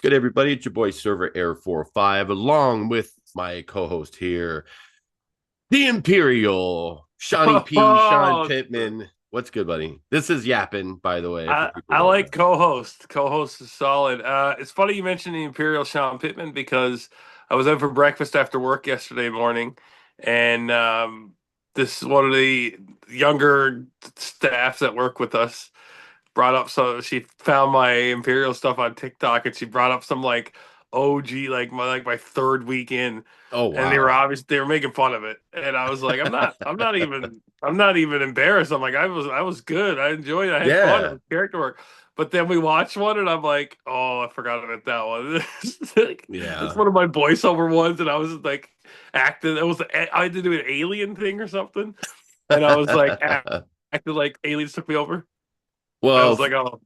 Good, everybody? It's your boy Server Air 45, along with my co-host here, the Imperial Shawnee P, Sean Oh, Pittman. What's good, buddy? This is Yappin, by the way, for I, people who I don't know. like co-host. Co-host is solid. It's funny you mentioned the Imperial Shawn Pittman because I was out for breakfast after work yesterday morning, and this one of the younger staffs that work with us brought up, so she found my Imperial stuff on TikTok, and she brought up some like OG, like my third week in, Oh, and wow. they were making fun of it, and I was like, I'm not even embarrassed. I'm like, I was good. I enjoyed it. I had fun. It Yeah, was character work. But then we watched one, and I'm like, oh, I forgot about that one. It's yeah. one of my voiceover ones, and I was just like acting. I had to do an alien thing or something, and I was like acting like aliens took me over. I Well, was like, oh,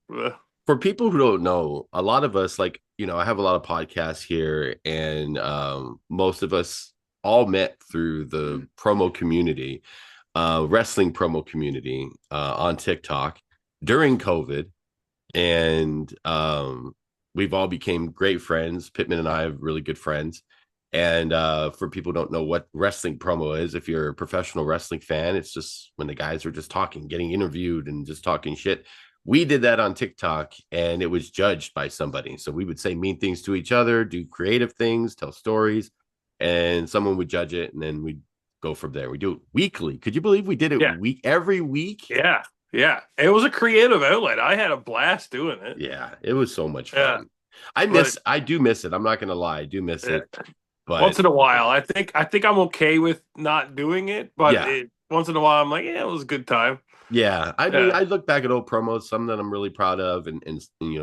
for people who don't know, a lot of us, like, I have a lot of podcasts here, and most of us all met through the promo community, wrestling promo community on TikTok during COVID. And we've all became great friends. Pittman and I have really good friends. And for people who don't know what wrestling promo is, if you're a professional wrestling fan, it's just when the guys are just talking, getting interviewed, and just talking shit. We did that on TikTok, and it was judged by somebody. So we would say mean things to each other, do creative things, tell stories, and someone would judge it, and then we'd go from there. We do it weekly. Could you believe we did it yeah, every week? yeah, yeah. It was a creative outlet. I had a blast doing it. Yeah, it was so much Yeah, fun. but I do miss it. I'm not gonna lie, I do miss yeah. it. But Once in a while, I think I'm okay with not doing it, but yeah, once in a while, I'm like, yeah, it was a good time. yeah. I mean, Yeah, I look back at old promos, some that I'm really proud of, and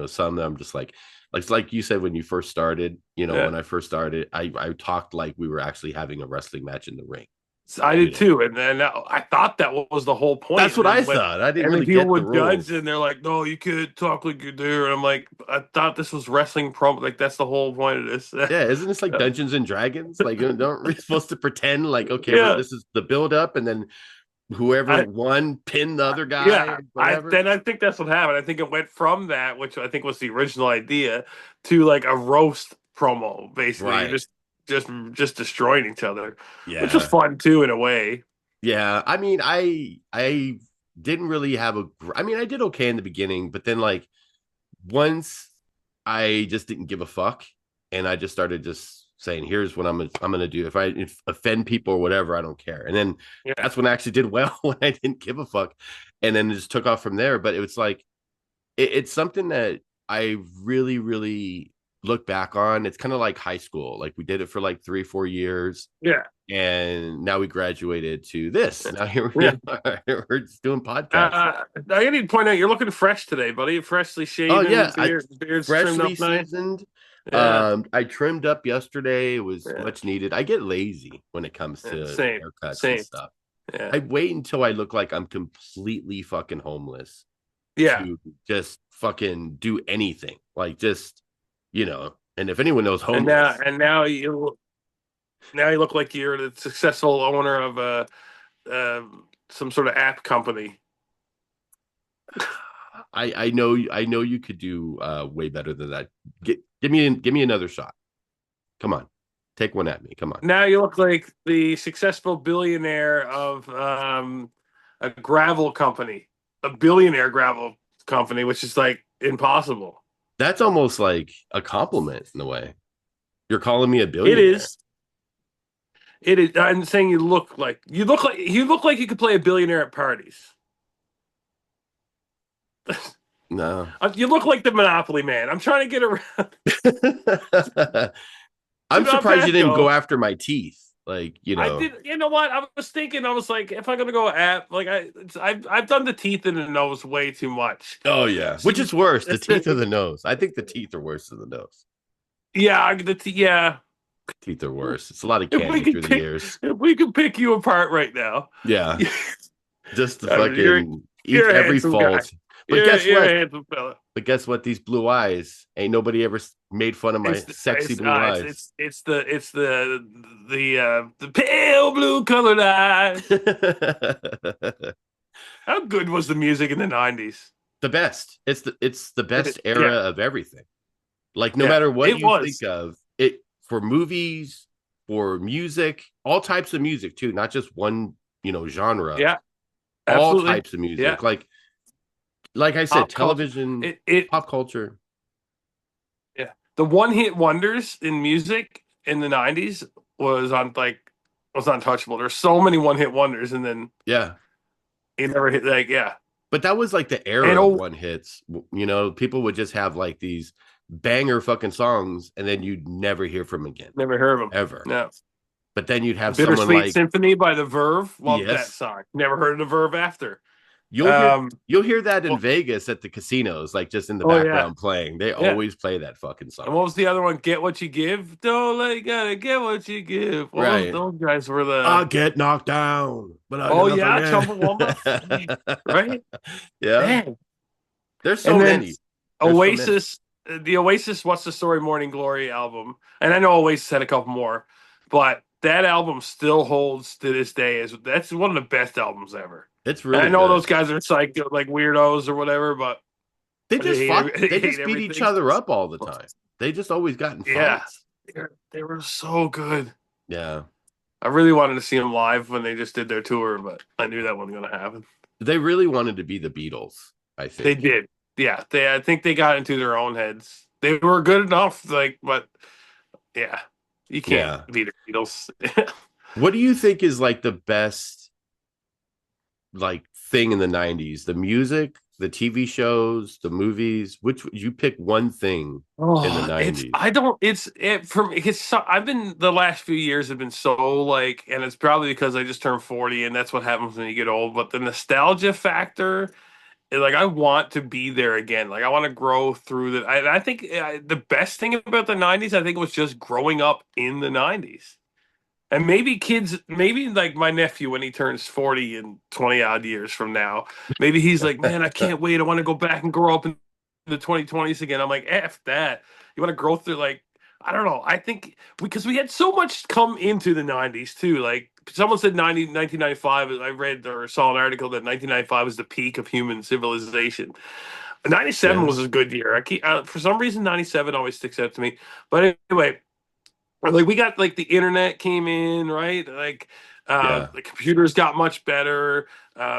some that I'm just like you said when you first started. yeah. When I first started, I talked like we were actually having a wrestling match in the ring. So I You did know, too, and then I thought that was the whole point. that's And what I then thought. I didn't and then really people get the would judge, rules. and they're like, "No, you can't talk like you do." And I'm like, "I thought this was wrestling promo. Like that's the whole point of this." Yeah, isn't this like Dungeons and Dragons? Like, don't we supposed to pretend like, okay, Yeah, this is the build up, and then whoever I won pinned the other guy yeah. or I whatever? then I think that's what happened. I think it went from that, which I think was the original idea, to like a roast promo. Basically, you're Right. just destroying each other, which was Yeah. fun too in a way. Yeah. I mean, I didn't really have I mean, I did okay in the beginning, but then like once I just didn't give a fuck, and I just started just saying, here's what I'm gonna do. If offend people or whatever, I don't care. And then Yeah, that's when I actually did well, when I didn't give a fuck. And then it just took off from there. But it was like it's something that I really, really look back on. It's kind of like high school. Like we did it for like 3 or 4 years, yeah, and now we graduated to this. Now here we yeah. are. We're just doing podcasts. I need to point out you're looking fresh today, buddy. Freshly Oh shaven, yeah, I beard's trimmed freshly up nice. seasoned. Yeah, I trimmed up yesterday. It was yeah, much needed. I get lazy when it comes yeah. to Same, haircuts and same. stuff. Yeah, I wait until I look like I'm completely fucking homeless yeah. to just fucking do anything. Like just, and if anyone knows And now, homeless, now you look like you're the successful owner of some sort of app company. I know you could do way better than that. Give me another shot. Come on. Take one at me. Come on. Now you look like the successful billionaire of a gravel company, a billionaire gravel company, which is like impossible. That's almost like a compliment in a way. You're calling me a It billionaire. is. It is. I'm saying you look like you could play a billionaire at parties. No. You look like the Monopoly man. I'm trying to get around. I'm Not surprised you bad didn't go though. after my teeth. Like, I did. You know what? I was thinking. I was like, if I'm gonna go app, like I've done the teeth and the nose way too much. oh yeah. So Which is worse, the it's teeth or the nose? I think the teeth are worse than the nose. yeah, yeah. Teeth are worse. It's a lot of If we candy through could the pick, years. if we could pick you apart right now, Yeah. Just to I mean, you're fucking eat you're a every handsome guy. fault. But You're guess you're a what? handsome fella. But guess what? These blue eyes. Ain't nobody ever made fun of my It's sexy blue eyes. the pale blue colored eyes. How good was the music in the '90s? the best. It's the best era Yeah, of everything. Like no Yeah, matter what it you think was. of it, for movies, for music, all types of music too, not just one, genre, Yeah, all absolutely. types of Yeah, music. Like I said, pop culture. television, It pop culture. yeah. The one hit wonders in music in the '90s was untouchable. There's so many one hit wonders, and then Yeah. he never hit yeah. But that was like the And era of oh, one hits. People would just have like these banger fucking songs and then you'd never hear from them again, never heard of him. ever. No. But then you'd have someone Bittersweet like, Symphony by the Verve. Loved that yes, song. Never heard of the Verve after. you'll hear Um. you'll hear that in Well, Vegas at the casinos, like just in the oh yeah, background playing. They yeah. always play that fucking And song. what was the other one? Get What You Give. Don't let gotta get what you give. What was Right. those guys were I the? get knocked down, but I Oh get up yeah, again. Chumbawamba. Right. Yeah. Man. There's so And then many. There's so many. Oasis, the Oasis "What's the Story" Morning Glory album, and I know Oasis had a couple more, but that album still holds to this day as that's one of the best albums ever. It's And I really know good. those guys are psycho, like weirdos or whatever, but They they just hate fought. they They hate just beat each everything. other up all the time. They just always got in Yeah, fights. they were so good. Yeah. I really wanted to see them live when they just did their tour, but I knew that wasn't going to happen. They really wanted to be the Beatles, I They think. did. Yeah, I think they got into their own heads. They were good enough, like, but yeah, you can't Yeah. beat the Beatles. What do you think is like the best like thing in the 90s? The music, the TV shows, the movies? Which you pick one thing in the Oh, it's 90s? I don't it's it for me. It's so, I've been the last few years have been so like, and it's probably because I just turned 40, and that's what happens when you get old. But the nostalgia factor, like I want to be there again. Like I want to grow through that. I think the best thing about the '90s, I think, was just growing up in the '90s. And maybe kids, maybe like my nephew when he turns 40 in 20 odd years from now, maybe he's like, man, I can't wait. I want to go back and grow up in the 2020s again. I'm like, F that. You want to grow through, like, I don't know. I think because we had so much come into the 90s too. Like someone said 1995, I read or saw an article that 1995 was the peak of human civilization. 97 Yeah. was a good year. For some reason, 97 always sticks out to me. But anyway, like we got like the internet came in, right? Like Yeah. the computers got much better,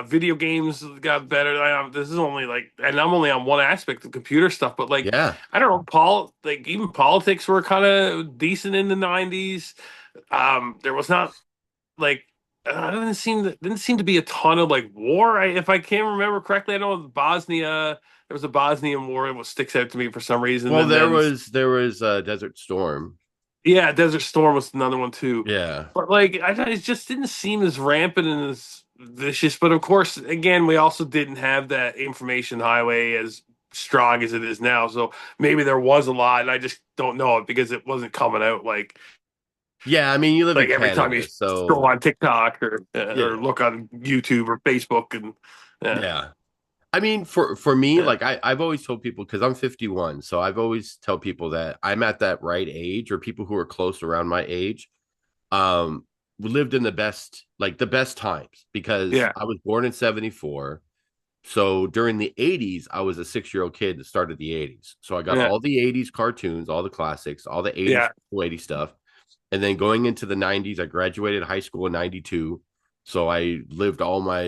video games got better. This is only like, and I'm only on one aspect of computer stuff, but like Yeah. I don't know, like even politics were kind of decent in the '90s. There was not like didn't seem to be a ton of like war. If I can't remember correctly, I know Bosnia. There was a Bosnian war. It was sticks out to me for some reason. Well, And there then was there was Desert Storm. yeah, Desert Storm was another one too. Yeah. But like, it just didn't seem as rampant and as vicious. But of course, again, we also didn't have that information highway as strong as it is now. So maybe there was a lot, and I just don't know it because it wasn't coming out Yeah, I mean, you live in like every time you Canada, scroll so on TikTok or yeah. look on YouTube or Facebook, and yeah, Yeah. I mean, for me, yeah, like I've always told people because I'm 51, so I've always tell people that I'm at that right age, or people who are close around my age, um, lived in the best times because yeah, I was born in 74. So during the 80s, I was a 6-year-old kid that started the 80s. So I got yeah, all the 80s cartoons, all the classics, all the 80s, yeah, 80 stuff. And then going into the 90s, I graduated high school in 92. So I lived all my,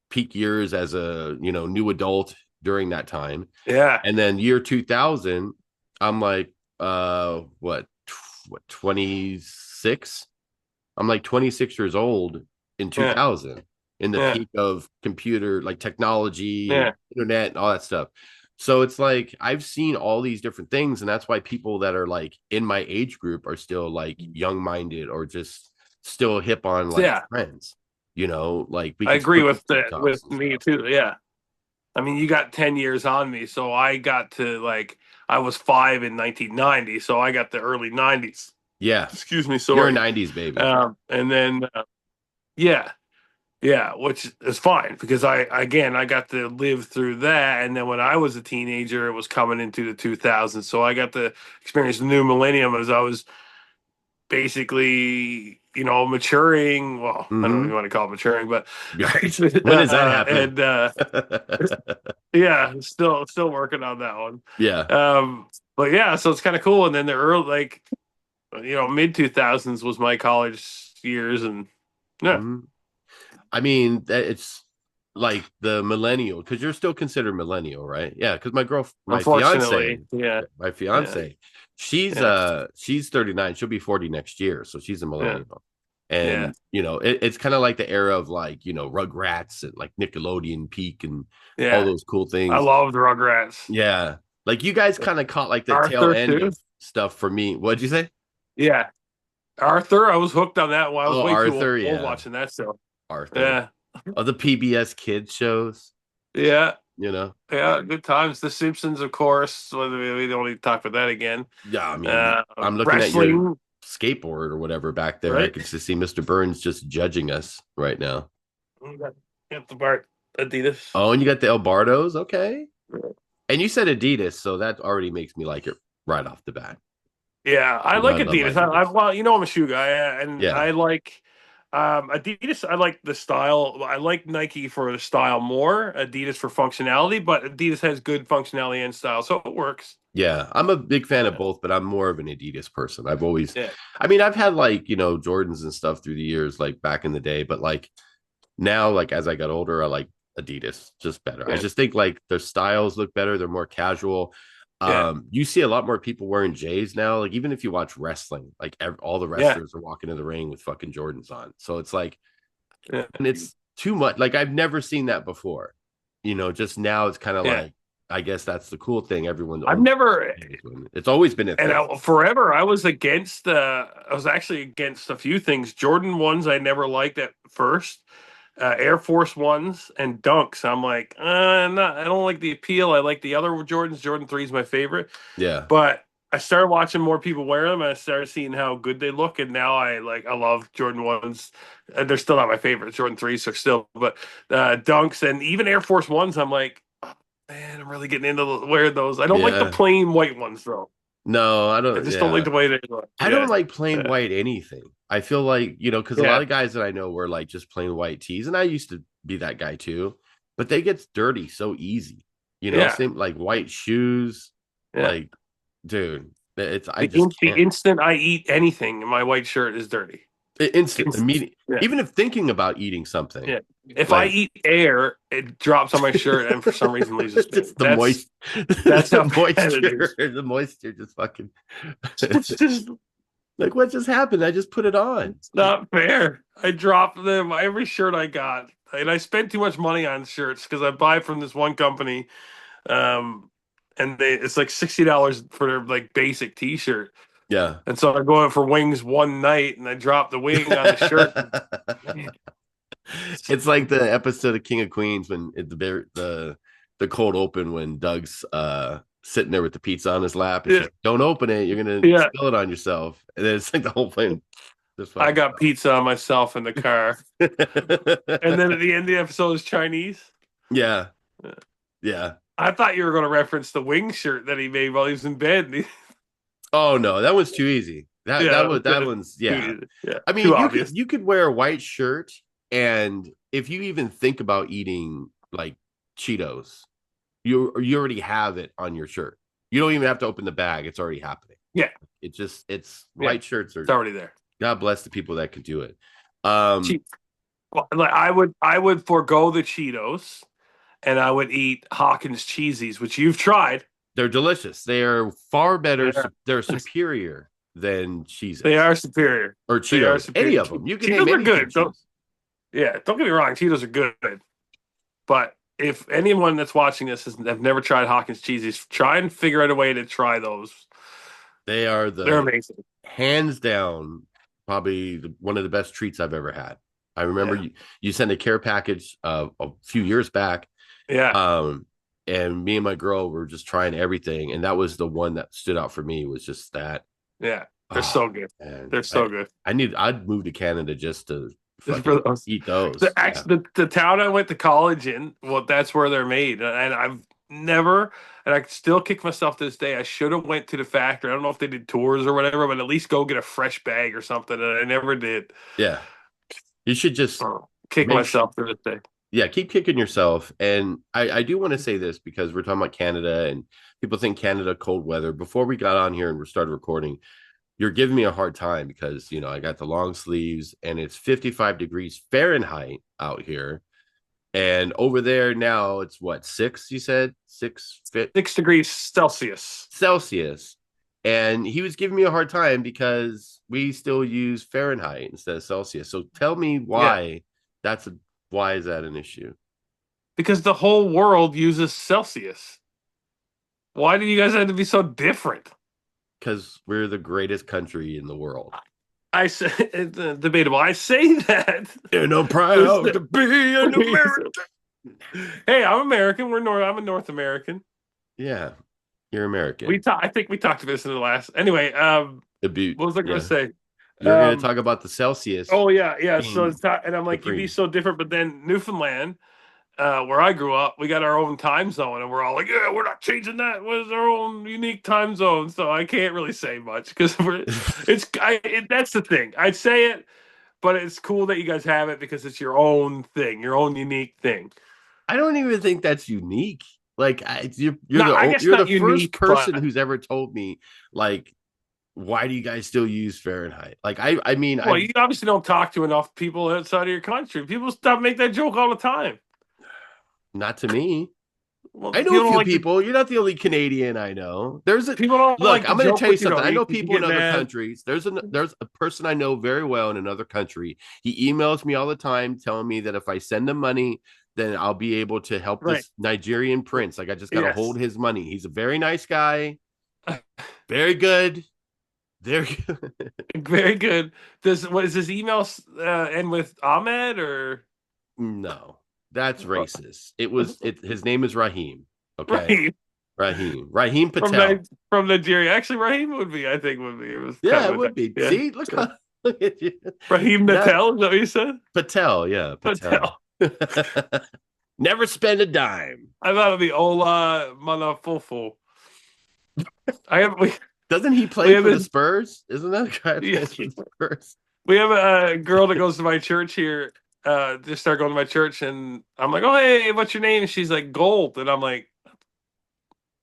peak years as a, new adult during that time. yeah, And then year 2000, I'm like, what, 26? I'm like 26 years old in yeah, 2000, in the yeah, peak of computer, like technology and yeah. internet and all that stuff. So it's like I've seen all these different things, and that's why people that are like in my age group are still like young minded or just still hip on So, like yeah, trends. Like we I could agree still do with TikToks with and me stuff. too. Yeah. I mean, you got 10 years on me, so I got to like I was 5 in 1990, so I got the early 90s. Yeah, Excuse me, you're a sorry. '90s baby. And then yeah, yeah, which is fine because I got to live through that, and then when I was a teenager, it was coming into the 2000s, so I got to experience the new millennium as I was basically, maturing. Well, I don't know if you Hmm. want to call it maturing, but Yeah. When does that happen? and yeah, still working on that one. Yeah. But yeah, so it's kind of cool. And then the early, like, mid 2000s was my college years, and yeah, Hmm. I mean, it's like the millennial, because you're still considered millennial, right? Yeah, because unfortunately, yeah, my yeah, fiance, she's yeah, she's 39. She'll be 40 next year, so she's a yeah, millennial. yeah, And it's kind of like the era of like Rugrats and like Nickelodeon Peak and all yeah. those cool I things. loved Rugrats. Yeah, like you guys kind of caught like the tail Arthur end too. of stuff for me. What'd you say? Yeah, Arthur. I was hooked on that one. I was Oh, way too Arthur, old yeah, watching that show. Arthur. Yeah, Oh, the PBS kids shows, yeah, you know. yeah. Good times. The Simpsons, of course. We don't need to talk about that again. Yeah, I mean, I'm looking at your Wrestling, skateboard or whatever back there. I right? can just see Mr. Burns just judging us right now. Got the Bart Adidas. Oh, and you got the El Bardos, okay. And you said Adidas, so that already makes me like it right off the bat. Yeah, I like I love my Adidas. I Adidas. well, I'm a shoe guy, and Yeah, I like Adidas. I like the style. I like Nike for the style more. Adidas for functionality, but Adidas has good functionality and style, so it works. yeah. I'm a big fan of Yeah, both, but I'm more of an Adidas person. yeah, I mean, I've had like Jordans and stuff through the years, like back in the day, but like now, like as I got older, I like Adidas just better. I yeah, just think like their styles look better. They're more casual. yeah, You see a lot more people wearing J's now. Like even if you watch wrestling, like all the yeah, wrestlers are walking in the ring with fucking Jordans on. So it's like, yeah. and it's too much. Like I've never seen that before. Just now it's kind of Yeah. like, I guess that's the cool thing. Everyone I've owns. never, It's always been a and thing. forever I was against. I was actually against a few things. Jordan ones I never liked at first. Air Force Ones and Dunks. I'm like, I don't like the appeal. I like the other Jordans. Jordan 3 is my favorite. Yeah. But I started watching more people wear them, and I started seeing how good they look. And now I love Jordan 1s. They're still not my favorite. Jordan 3s are still, but Dunks and even Air Force Ones, I'm like, oh, man, I'm really getting into wearing those. I don't like the Yeah. plain white ones, though. No, I I don't. just don't like Yeah. the way they look. I don't Yeah. like plain Yeah. white anything. I feel like, because a lot Yeah. of guys that I know wear like just plain white tees, and I used to be that guy too, but they get dirty so easy. Yeah. Same like white shoes. Yeah. Like, dude, I just The can't. instant I eat anything, my white shirt is dirty. Instant, Instant. immediate. Yeah. Even if thinking about eating something, Yeah. If I like eat air, it drops on my shirt and for some reason leaves a stain. just the moist, That's how the bad it moisture, is. the moisture just fucking. It's just Like what just happened? I just put it on. it's not fair. I drop them every shirt I got. And I spend too much money on shirts because I buy from this one company. Um and it's like $60 for their like basic t-shirt. Yeah. And so I go out for wings one night and I drop the wing on the shirt. It's like the episode of King of Queens when the cold open when Doug's sitting there with the pizza on his lap and she's Yeah. like, don't open it, you're gonna Yeah. spill it on yourself. And then it's like the whole thing just I fucking got pizza on myself in the car. And then at the end of the episode is Chinese. Yeah. Yeah. I thought you were going to reference the wing shirt that he made while he was in bed. Oh no, that was too easy. Yeah, That one's yeah. yeah, I too mean, obvious. you could wear a white shirt, and if you even think about eating like Cheetos, you already have it on your shirt. You don't even have to open the bag; it's already happening. Yeah, It's yeah, white shirts are. it's already there. God bless the people that can do it. Um, Cheap. Well, like I would forego the Cheetos, and I would eat Hawkins cheesies, which you've tried. they're delicious. They are far better. Yeah. They're superior than They Cheez-Its are superiure. or They are Cheetos. Any superior. of them. You can name Cheetos are any good. Cheetos. Don't get me wrong. Cheetos are good, but if anyone that's watching this have never tried Hawkins cheesies, try and figure out a way to try those. They are They're the amazing. hands down probably one of the best treats I've ever had. I remember Yeah. you sent a care package a few years back, Yeah. and me and my girl were just trying everything, and that was the one that stood out for me was just that. Yeah. They're Oh, so good. man. They're so good. I'd move to Canada just to Just for fucking those. eat those. Yeah. The town I went to college in, well, that's where they're made, and never, and I still kick myself to this day. I should have went to the factory. I don't know if they did tours or whatever, but at least go get a fresh bag or something. And I never did. Yeah. You should just Kick make sure. myself to this day. Yeah, keep kicking yourself. And I do want to say this because we're talking about Canada and people think Canada cold weather. Before we got on here and we started recording, you're giving me a hard time because, I got the long sleeves and it's 55 degrees Fahrenheit out here. And over there now it's what, six, you said? 6 degrees Celsius. Celsius. And he was giving me a hard time because we still use Fahrenheit instead of Celsius. So tell me Yeah. why why is that an issue? Because the whole world uses Celsius. Why do you guys have to be so different? Because we're the greatest country in the world. I say it's debatable. I say that. And I'm proud to be an American. Hey, I'm American. I'm a North American. Yeah, you're American. I think we talked about this in the last. Anyway, what was I going to say? You're going to talk about the Celsius. Oh yeah. So being it's not, and I'm like, you'd be so different. But then Newfoundland, where I grew up, we got our own time zone, and we're all like, yeah, we're not changing that. What's our own unique time zone? So I can't really say much because that's the thing. I'd say it, but it's cool that you guys have it because it's your own thing, your own unique thing. I don't even think that's unique. Like you're I guess you're the not first unique, person but who's ever told me like, why do you guys still use Fahrenheit? Like I mean, well, you obviously don't talk to enough people outside of your country. People stop make that joke all the time. not to me. Well, I you know a don't few like people. You're not the only Canadian I know. people don't Look. like the I'm going to joke tell you with you though. something. I know You people in get other mad. countries. There's a person I know very well in another country. He emails me all the time, telling me that if I send him money, then I'll be able to help Right. this Nigerian prince. Like I just got to hold Yes. his money. He's a very nice guy. Very good. Very good. Very good. What is his email end with Ahmed or No, that's racist. His name is Raheem. Okay, Raheem Raheem Patel. from Nigeria? Actually, Raheem would be. I think would be. It was kind Yeah, of it would be. yeah. See, look at you. Raheem Not Natel. Is that what you said? Patel. Yeah, Patel. Patel. Never spend a dime. I thought it'd be Ola Manafufu. I have Doesn't he we play have for the this. Spurs? Isn't that a guy who Yeah, plays for the Spurs? we have a girl that goes to my church here. Just start going to my church, and I'm like, "Oh, hey, what's your name?" And she's like, "Gold," and I'm like,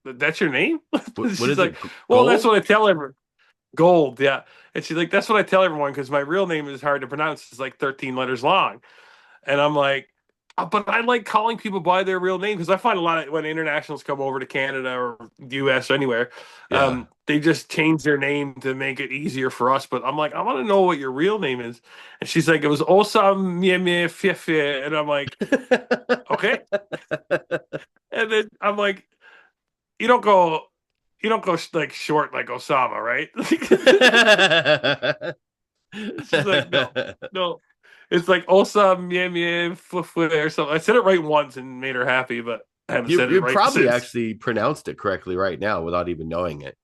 "That's your name?" What She's is it? like, "Well, that's Gold? what I tell everyone." Gold, yeah. And she's like, "That's what I tell everyone because my real name is hard to pronounce. It's like 13 letters long." And I'm like, but I like calling people by their real name because I find a lot of when internationals come over to Canada or US or anywhere, Yeah. they just change their name to make it easier for us. But I'm like, I want to know what your real name is. And she's like, it was Osam Mieme Fife. And I'm like, okay. And then I'm like, you don't go, like short like Osama, right? She's like, no. It's like Osa Mie Mie Fue or something. I said it right once and made her happy, but I haven't you said it you right probably since. actually pronounced it correctly right now without even knowing it.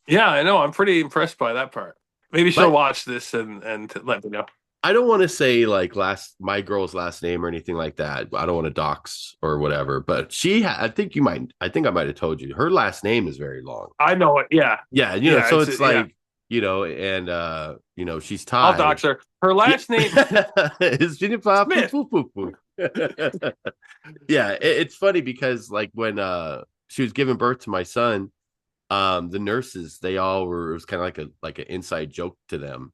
Yeah, I know. I'm pretty impressed by that part. Maybe she'll But watch this and let me know. I don't want to say like my girl's last name or anything like that. I don't want to dox or whatever. But I think I might have told you her last name is very long. I know it. Yeah, Yeah, yeah. so it's Yeah. like, and she's I'll Thai. dox her. Her Yeah. last name It's Jennifer. Smith. Yeah, it's funny because like when she was giving birth to my son, the nurses, they all were, it was kind of like an inside joke to them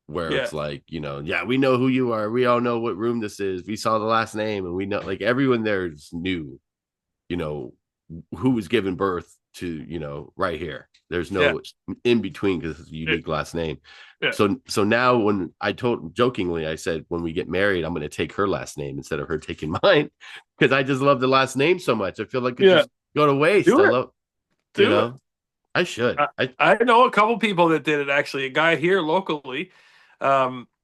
where Yeah, it's like, yeah, we know who you are, we all know what room this is, we saw the last name, and we know, like, everyone there knew, you know who was giving birth to, right here. There's yeah, no in between because it's a yeah, unique last name. yeah. So now when I told jokingly, I said when we get married, I'm going to take her last name instead of her taking mine because I just love the last name so much. I feel like it Yeah. just go to waste. Do I it. love, you Do it. know, I should. I know a couple people that did it actually. A guy here locally,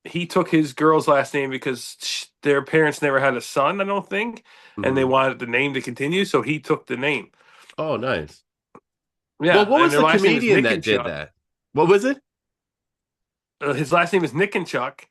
he took his girl's last name because their parents never had a son, I don't think, and they Mhm. wanted the name to continue, so he took the name. Oh, nice. Well, Yeah, what and was their the last name is comedian Nick that and did Chuck. that? What was it? His last name is Nick and Chuck,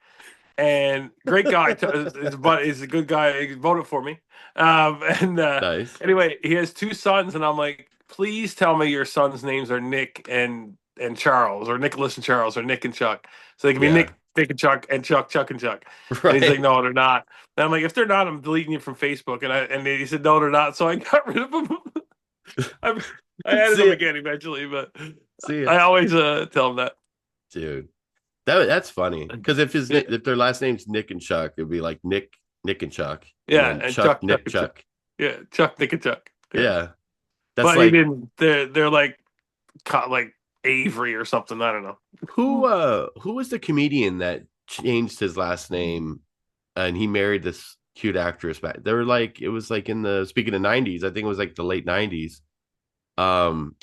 and great guy. But is a good guy. He voted for me. And Nice. anyway, he has two sons, and I'm like, please tell me your sons' names are Nick and Charles, or Nicholas and Charles, or Nick and Chuck, so they can be Yeah. Nick and Chuck, and Chuck and Chuck. And he's like, Right. no, they're not. And I'm like, if they're not, I'm deleting you from Facebook. And he said, no, they're not. So I got rid of them. I, I added See them ya. again eventually, but See ya. I always tell them that. Dude. That's funny. Because Yeah, if their last name's Nick and Chuck, it'd be like Nick and Chuck, and yeah, then and Chuck, Chuck Nick, and Chuck. Chuck. Yeah, Chuck, Nick, and Chuck. Yeah, Yeah. That's but he like didn't. They're like like Avery or something. I don't know. who was the comedian that changed his last name and he married this cute actress back. They were like it was like in the speaking of 90s, I think it was like the late 90s. Um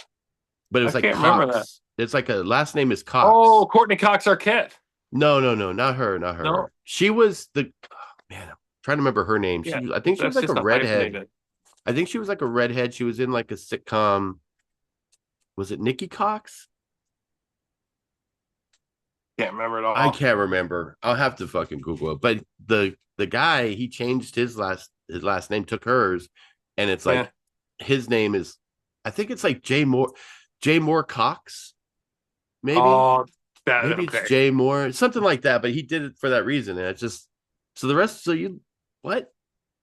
but it I was like can't remember that. Cox. It's like a last name is Cox. Oh, Courtney Cox Arquette. No, not her, not No, her. She was the oh, man, I'm trying to remember her name. yeah, I think she was that's like a just a redhead. hyphenated. I think she was like a redhead. She was in like a sitcom. Was it Nikki Cox? Can't remember at I all. can't remember. I'll have to fucking Google it. But the guy, he changed his last name, took hers, and it's Yeah. like his name is I think it's like J Moore Cox, maybe. Oh, that Maybe it's okay. Jay Moore, something like that. But he did it for that reason. And it's just so the rest, so you what?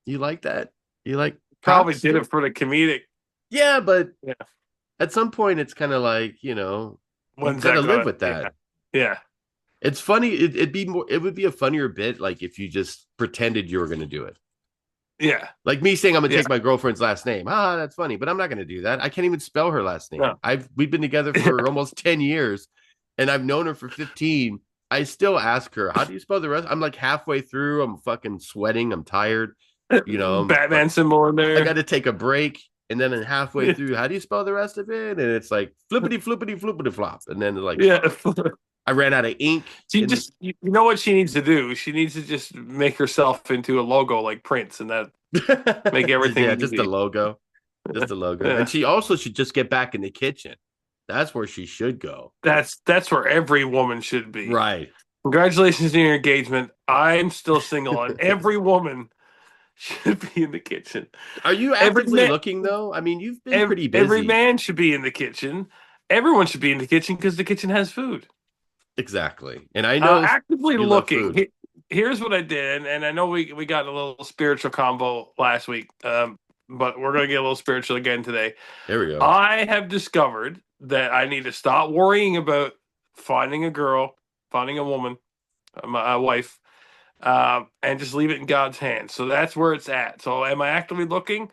You like that? You like Probably Cox? did it for the comedic. Yeah, but Yeah. at some point it's kind of like, you When's gotta that live gonna? with Yeah. that. Yeah. It's funny. It would be a funnier bit like if you just pretended you were gonna do it. Yeah. Like me saying I'm gonna Yeah. take my girlfriend's last name. That's funny, but I'm not gonna do that. I can't even spell her last name. No. We've been together for almost 10 years and I've known her for 15. I still ask her, how do you spell the rest? I'm like halfway through, I'm fucking sweating, I'm tired, I'm like Batman symbol in I there. gotta take a break. And then halfway Yeah. through, how do you spell the rest of it? And it's like flippity flippity flippity flop. And then like, Yeah. fuck. I ran out of ink. She And just, you know what she needs to do? She needs to just make herself into a logo like Prince, and that make yeah, everything just a easy. logo. Just a logo. And Yeah. she also should just get back in the kitchen. That's where she should go. That's where every woman should be. Right. Congratulations on your engagement. I'm still single, and every woman should be in the kitchen. Are you Every actively man, looking though? I mean, you've been pretty every busy. man should be in the kitchen. Everyone should be in the kitchen because the kitchen has food. Exactly. And I know Actively you love looking. food. Here's what I did, and I know we got a little spiritual combo last week, but we're gonna get a little spiritual again today. There we go. I have discovered that I need to stop worrying about finding a girl, finding a woman, a wife, and just leave it in God's hands. So that's where it's at. So am I actively looking?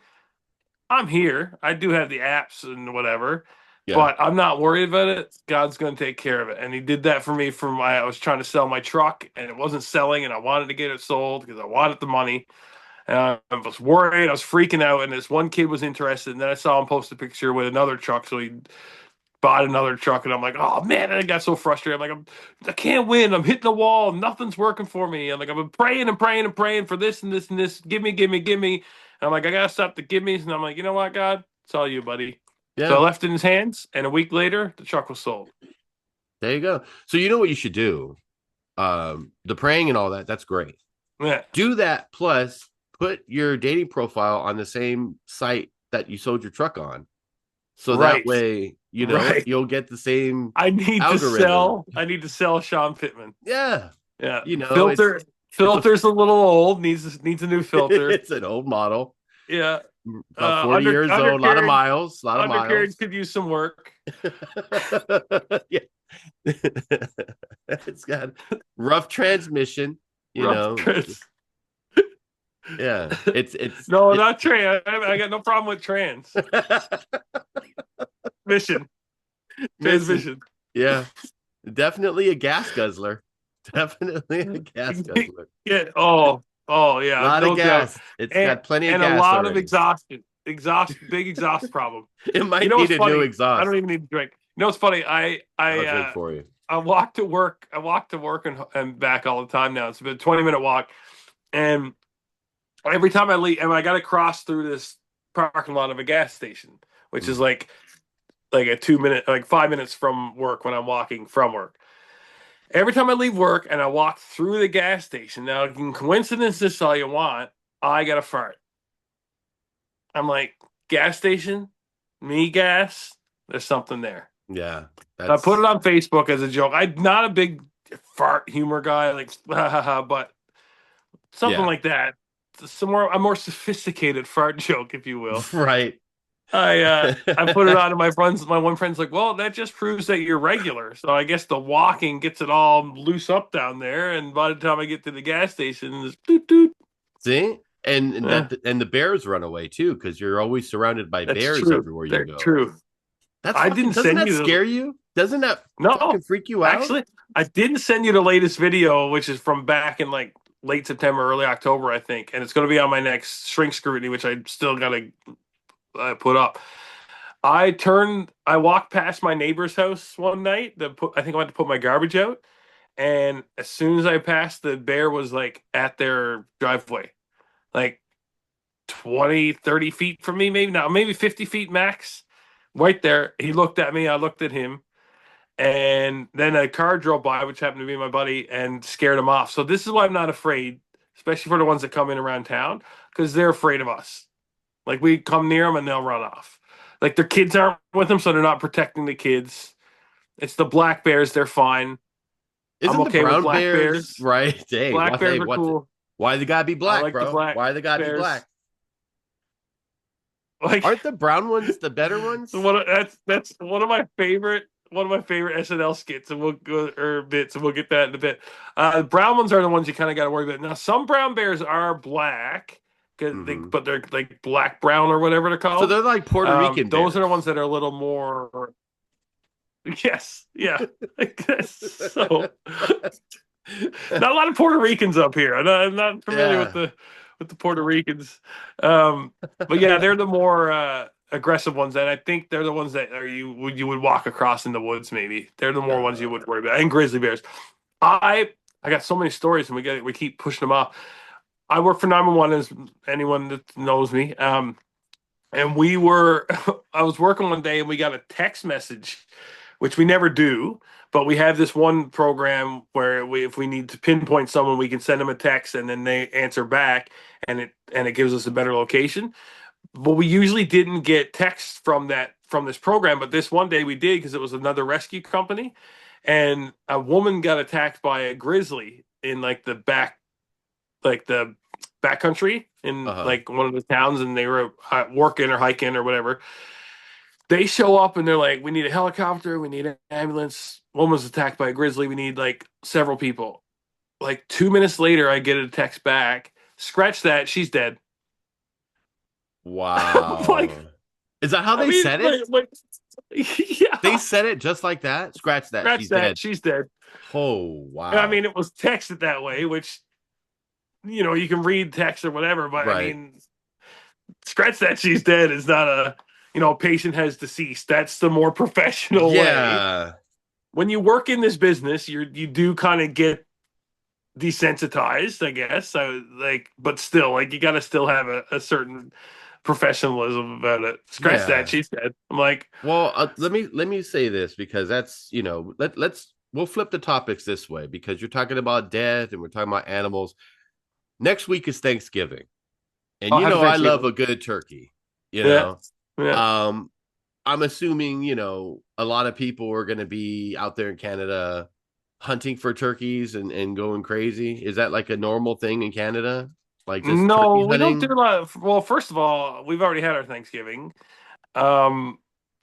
I'm here. I do have the apps and whatever, Yeah. but I'm not worried about it. God's going to take care of it. And he did that for me I was trying to sell my truck and it wasn't selling and I wanted to get it sold because I wanted the money. And I was worried. I was freaking out. And this one kid was interested. And then I saw him post a picture with another truck. So he bought another truck. And I'm like, oh man. And I got so frustrated. I'm like, I can't win. I'm hitting the wall. Nothing's working for me. I'm like, I've been praying and praying and praying for this and this and this. Give me, give me, give me. And I'm like, I got to stop the give me's. And I'm like, you know what, God? It's all you, buddy. So I Yeah. left it in his hands. And a week later, the truck was sold. There you go. So you know what you should do? The praying and all that, that's great. Yeah. Do that plus put your dating profile on the same site that you sold your truck on. So that Right. way, Right. you'll get the same I need algorithm. I need to sell Sean Pittman. Yeah. Yeah. It's Filter's a little old, needs a new filter. it's an old model, Yeah. about 40 years old, a lot of miles, a lot of Undercarriage miles. could use some work. Yeah. It's got rough transmission, Rough trans. Yeah. No, not trans. I got no problem with trans. Mission. Missing. Transmission. Yeah. Definitely a gas guzzler. Definitely a gas guzzler. Yeah. Oh yeah. A lot No of doubt. gas. It's got plenty of And gas a lot of already. big exhaust problem. It might You know need what's a funny? new I exhaust. don't even need to drink. You know what's funny? I'll drink for you. I walk to work. I walk to work and back all the time now. It's been a 20-minute walk. And every time I leave, and I got to cross through this parking lot of a gas station, which is like a 2 minute, like 5 minutes from work when I'm walking from work. Every time I leave work and I walk through the gas station, now you can coincidence this all you want, I got a fart. I'm like, gas station, me gas, there's something there. Yeah, I put it that's on Facebook as a joke. I'm not a big fart humor guy, like, but something yeah, like that. Some more a more sophisticated fart joke, if you will. right. I put it on to my friends. My one friend's like, "Well, that just proves that you're regular." So I guess the walking gets it all loose up down there, and by the time I get to the gas station, it's doot doot. See, and Eh, that and the bears run away too because you're always surrounded by that's bears true. everywhere you That's go. true. That's I fucking. didn't Doesn't send that you the scare you? Doesn't that no. fucking freak you out? Actually, I didn't send you the latest video, which is from back in like late September, early October, I think, and it's going to be on my next shrink scrutiny, which I still got to put up. I walked past my neighbor's house one night. I think I went to put my garbage out, and as soon as I passed, the bear was like at their driveway, like 20, 30 feet from me, maybe not, maybe 50 feet max. Right there. He looked at me, I looked at him, and then a car drove by, which happened to be my buddy, and scared him off. So this is why I'm not afraid, especially for the ones that come in around town, because they're afraid of us. Like we come near them and they'll run off. Like their kids aren't with them, so they're not protecting the kids. It's the black bears. They're fine. I'm Isn't the okay with brown black bears bears. right? Hey, Black what? Hey, bears are what's it? cool. Why they gotta be I black, like the bro? black Why they gotta be bears. black? Like Aren't the brown ones the better ones? that's one of my favorite SNL skits, and we'll go or bits, and we'll get that in a bit. Brown ones are the ones you kind of got to worry about. Now, some brown bears are black, Hmm. but they're like black brown or whatever they're So called. they're like Puerto Rican Those are the ones bears. that are a little more. Yes, yeah, I guess so. Not a lot of Puerto Ricans up here. I'm not familiar with Yeah. the Puerto Ricans, um, but yeah, they're the more aggressive ones, and I think they're the ones that are you would walk across in the woods. Maybe they're the more ones you Uh, would worry about. And grizzly bears. I got so many stories, and we keep pushing them off. I work for 911, as anyone that knows me. And we were I was working one day and we got a text message, which we never do, but we have this one program where if we need to pinpoint someone, we can send them a text and then they answer back, and it gives us a better location. But we usually didn't get texts from this program, but this one day we did because it was another rescue company, and a woman got attacked by a grizzly in like the backcountry in uh-huh. like one of the towns, and they were working or hiking or whatever. They show up and they're like, "We need a helicopter, we need an ambulance. One was attacked by a grizzly. We need like several people." Like 2 minutes later, I get a text back. Scratch that, she's dead. Like, Wow. Is that how I they mean, said it? They yeah, said it just like that? Scratch that. scratch She's that, dead. she's dead. Oh, And I wow. mean, it was texted that way, which you can read text or whatever, but I Right. mean, scratch that she's dead is not a patient has deceased. That's the more professional way. Yeah. When you work in this business, you do kind of get desensitized, I guess. So like, but still, like you got to still have a certain professionalism about it. Scratch that, Yeah. she's dead. I'm like, Well, let me say this because that's, we'll flip the topics this way because you're talking about death and we're talking about animals. Next week is Thanksgiving. And oh, happy I love Thanksgiving. a good turkey, you Yeah, know. yeah. Um I'm assuming, a lot of people are going to be out there in Canada hunting for turkeys and going crazy. Is that like a normal thing in Canada? Like just turkey No, we don't do a hunting? lot. Well, first of all, we've already had our Thanksgiving, um,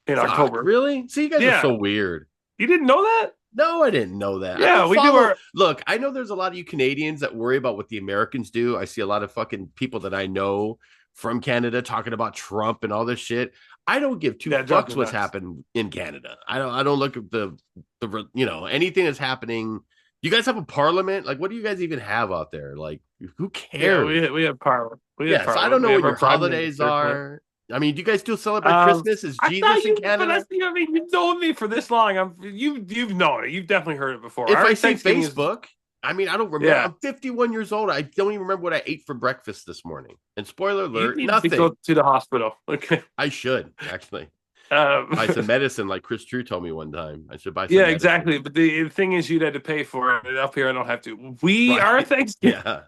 in Fuck, October. really? See, you guys are Yeah, so weird. you didn't know that? No, I didn't know that. I Yeah, don't we do follow. our. Look, I know there's a lot of you Canadians that worry about what the Americans do. I see a lot of fucking people that I know from Canada talking about Trump and all this shit. I don't give two Yeah, fucks jumping what's nuts. happened in Canada. I don't look at anything that's happening. You guys have a parliament? Like what do you guys even have out there? Like who Yeah, cares? we have Parliament. We have Yeah, so I don't Parliament. know We have what our your Prime holidays Minister. Yeah. are. I mean, do you guys still celebrate Um, Christmas? Is I thought Jesus in you, but Canada? I mean, you've known me for this long. You've known it. You've definitely heard it before. If I Our say Thanksgiving is, Facebook, I mean, I don't remember. yeah. I'm 51 years old. I don't even remember what I ate for breakfast this morning. And spoiler You alert, need to go nothing. to the hospital. Okay. I should actually. Buy some Um, medicine, like Chris True told me one time. I should buy some yeah, medicine. exactly. But the thing is, you'd had to pay for it. Up here, I don't have to. We our Right. Thanksgiving Yeah.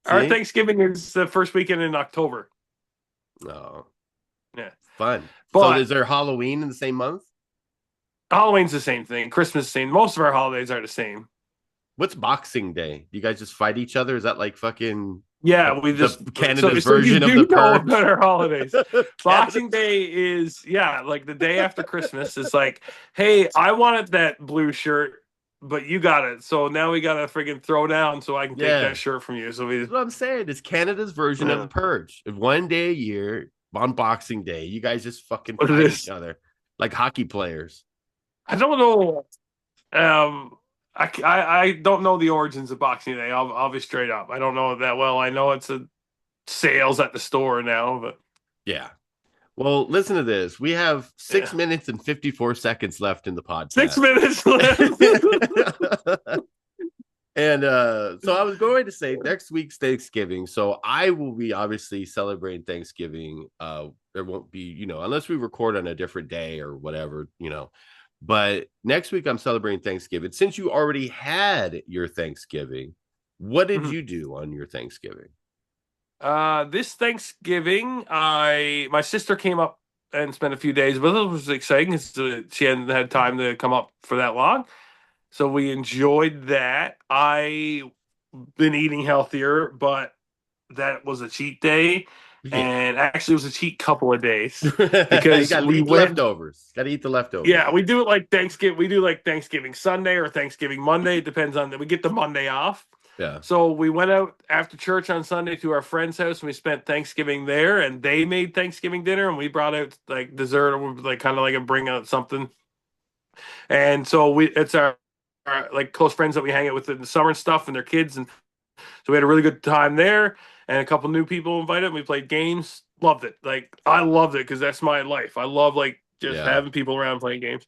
our See? Thanksgiving is the first weekend in October. Oh, Yeah, fun. So but is there Halloween in the same month? Halloween's the same thing. Christmas the same. Most of our holidays are the same. What's Boxing Day? Do you guys just fight each other? Is that like fucking Yeah, we the just Canada's so you version of the do know about purge? our holidays. Boxing Canada's Day is yeah, like the day after Christmas. It's like, hey, I wanted that blue shirt, but you got it. So now we gotta friggin' throw down so I can take yeah. that shirt from you. So we That's what I'm saying. It's Canada's version of the yeah, purge. If one day a year on Boxing Day, you guys just fucking what it fight each is. other like hockey players. I don't know. I don't know the origins of Boxing Day. I'll be straight up. I don't know it that well. I know it's a sales at the store now, but Yeah. Well, listen to this. We have six yeah, minutes and 54 seconds left in the 6 podcast. minutes left. And so I was going to say next week's Thanksgiving. So I will be obviously celebrating Thanksgiving. There won't be, unless we record on a different day or whatever. But next week I'm celebrating Thanksgiving. Since you already had your Thanksgiving, what did you do on your Thanksgiving? This Thanksgiving, I my sister came up and spent a few days with us, which was exciting. She hadn't had time to come up for that long, so we enjoyed that. I been eating healthier, but that was a cheat day, Yeah. and actually it was a cheat couple of days You because got to we eat went. leftovers. Got to eat the leftovers. Yeah, we do it like Thanksgiving. We do like Thanksgiving Sunday or Thanksgiving Monday. It depends on we get the Monday off. Yeah. So we went out after church on Sunday to our friend's house and we spent Thanksgiving there and they made Thanksgiving dinner and we brought out like dessert or like kind of like a bring out something. And so it's our like close friends that we hang out with in the summer and stuff and their kids and so we had a really good time there and a couple new people invited and we played games. Loved it. Like I loved it because that's my life. I love like just Yeah. having people around playing games.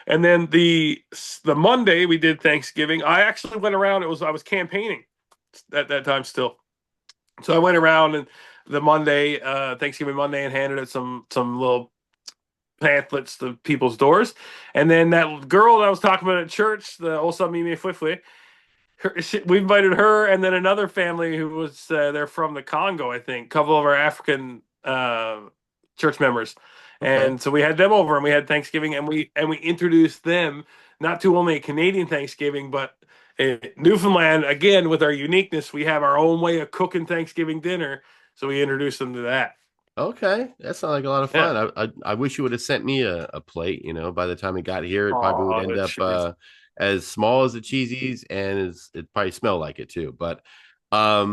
And then the Monday we did Thanksgiving. I actually went around. I was campaigning at that time still. So I went around and the Monday, Thanksgiving Monday, and handed out some little pamphlets to people's doors. And then that girl that I was talking about at church, the Osa Mimi Fwifwe, we invited her and then another family who was they're from the Congo, I think, a couple of our African church members, Okay. and so we had them over and we had Thanksgiving and we introduced them not to only a Canadian Thanksgiving but in Newfoundland again with our uniqueness. We have our own way of cooking Thanksgiving dinner, so we introduced them to that. Okay, that sounds like a lot of Yeah. fun. I wish you would have sent me a plate. By the time it got here, it probably would Oh, end that up sugar. as small as the cheesies, and it probably smell like it too. But Yeah,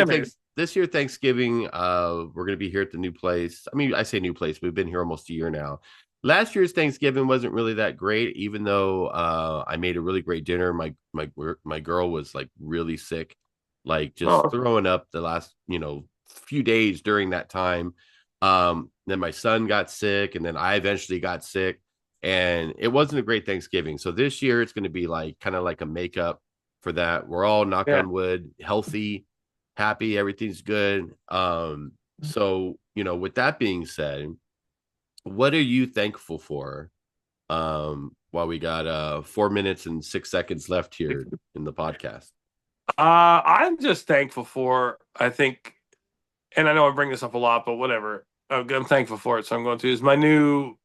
maybe. this year Thanksgiving, we're gonna be here at the new place. I mean, I say new place. We've been here almost a year now. Last year's Thanksgiving wasn't really that great, even though I made a really great dinner. My girl was like really sick, like just Oh, throwing up the last few days during that time. Then my son got sick, and then I eventually got sick, and it wasn't a great Thanksgiving. So this year it's going to be like kind of like a makeup for that. We're all knock yeah. on wood, healthy, happy, everything's good. So with that being said, what are you thankful for? While we got 4 minutes and 6 seconds left here in the podcast. I'm just thankful for. I think, and I know I bring this up a lot, but whatever. I'm thankful for it, so I'm going to is my new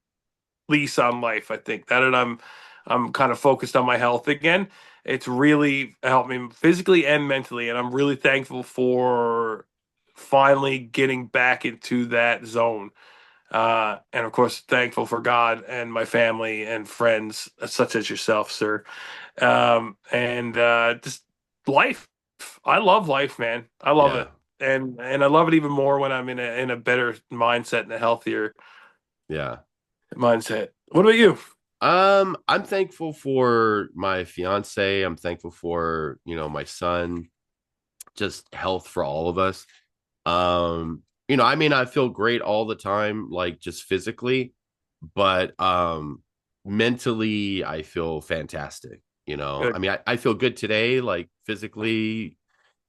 lease on life. I think that and I'm kind of focused on my health again. It's really helped me physically and mentally, and I'm really thankful for finally getting back into that zone. And of course, thankful for God and my family and friends, such as yourself, sir. And just life. I love life, man. I love Yeah, it, and I love it even more when I'm in a better mindset and a healthier yeah. mindset. What about you? I'm thankful for my fiance. I'm thankful for, my son, just health for all of us. I may not feel great all the time, like just physically, but mentally I feel fantastic. I Good. mean, I feel good today, like physically.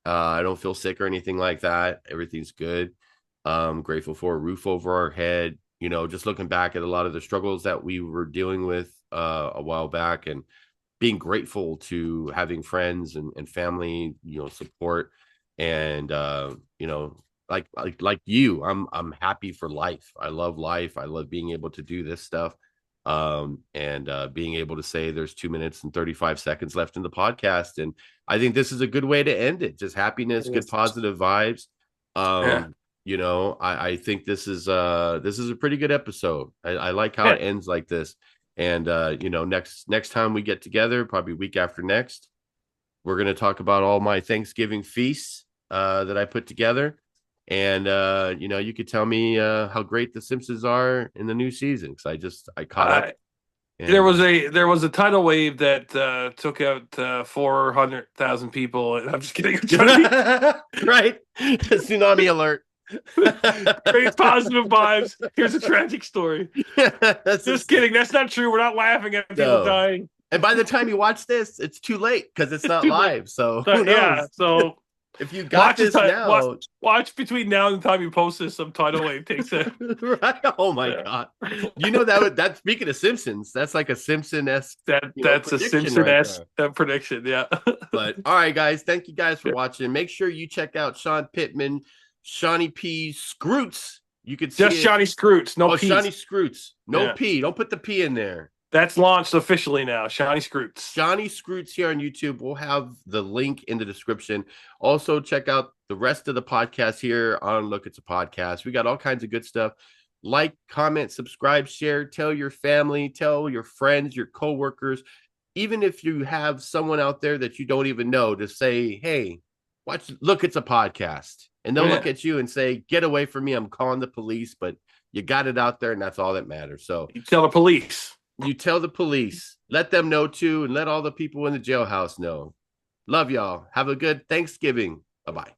I don't feel sick or anything like that. Everything's good. Grateful for a roof over our head. just looking back at a lot of the struggles that we were dealing with a while back, and being grateful to having friends and family, support. And like you, I'm happy for life. I love life. I love being able to do this stuff. And being able to say there's 2 minutes and 35 seconds left in the podcast. And I think this is a good way to end it. Just happiness, good positive vibes. Yeah. I think this is a pretty good episode. I like how Yeah. it ends like this. And next time we get together, probably week after next, we're going to talk about all my Thanksgiving feasts that I put together. And you could tell me how great the Simpsons are in the new season, because I caught up. There And was a tidal wave that took out 400,000 people. And I'm just kidding. I'm trying to right, tsunami alert. great positive vibes. Here's a tragic story. Just kidding. That's not true. We're not laughing at people dying. And by the time you watch this, it's too late because it's not live. So who knows? Yeah. So if you got this now, watch between now and the time you post this, some tidal wave takes it. Right? Oh my god! That speaking of Simpsons, that's like a Simpson-esque. That's a Simpson-esque prediction. Yeah. But all right, guys, thank you guys for watching. Make sure you check out Sean Pittman, Shawnee P. Scroots. You could see just Shawnee Scroots, no P. Shawnee Scroots, no P. Don't put the P in there. That's launched officially now. Shawnee Scroots. Shawnee Scroots here on YouTube. We'll have the link in the description. Also, check out the rest of the podcast here on Look, It's a Podcast. We got all kinds of good stuff. Like, comment, subscribe, share, tell your family, tell your friends, your coworkers. Even if you have someone out there that you don't even know, to say, hey, Look, It's a Podcast. And they'll look at you and say, get away from me. I'm calling the police. But you got it out there, and that's all that matters. So you tell the police. You tell the police. Let them know too, and let all the people in the jailhouse know. Love y'all. Have a good Thanksgiving. Bye-bye.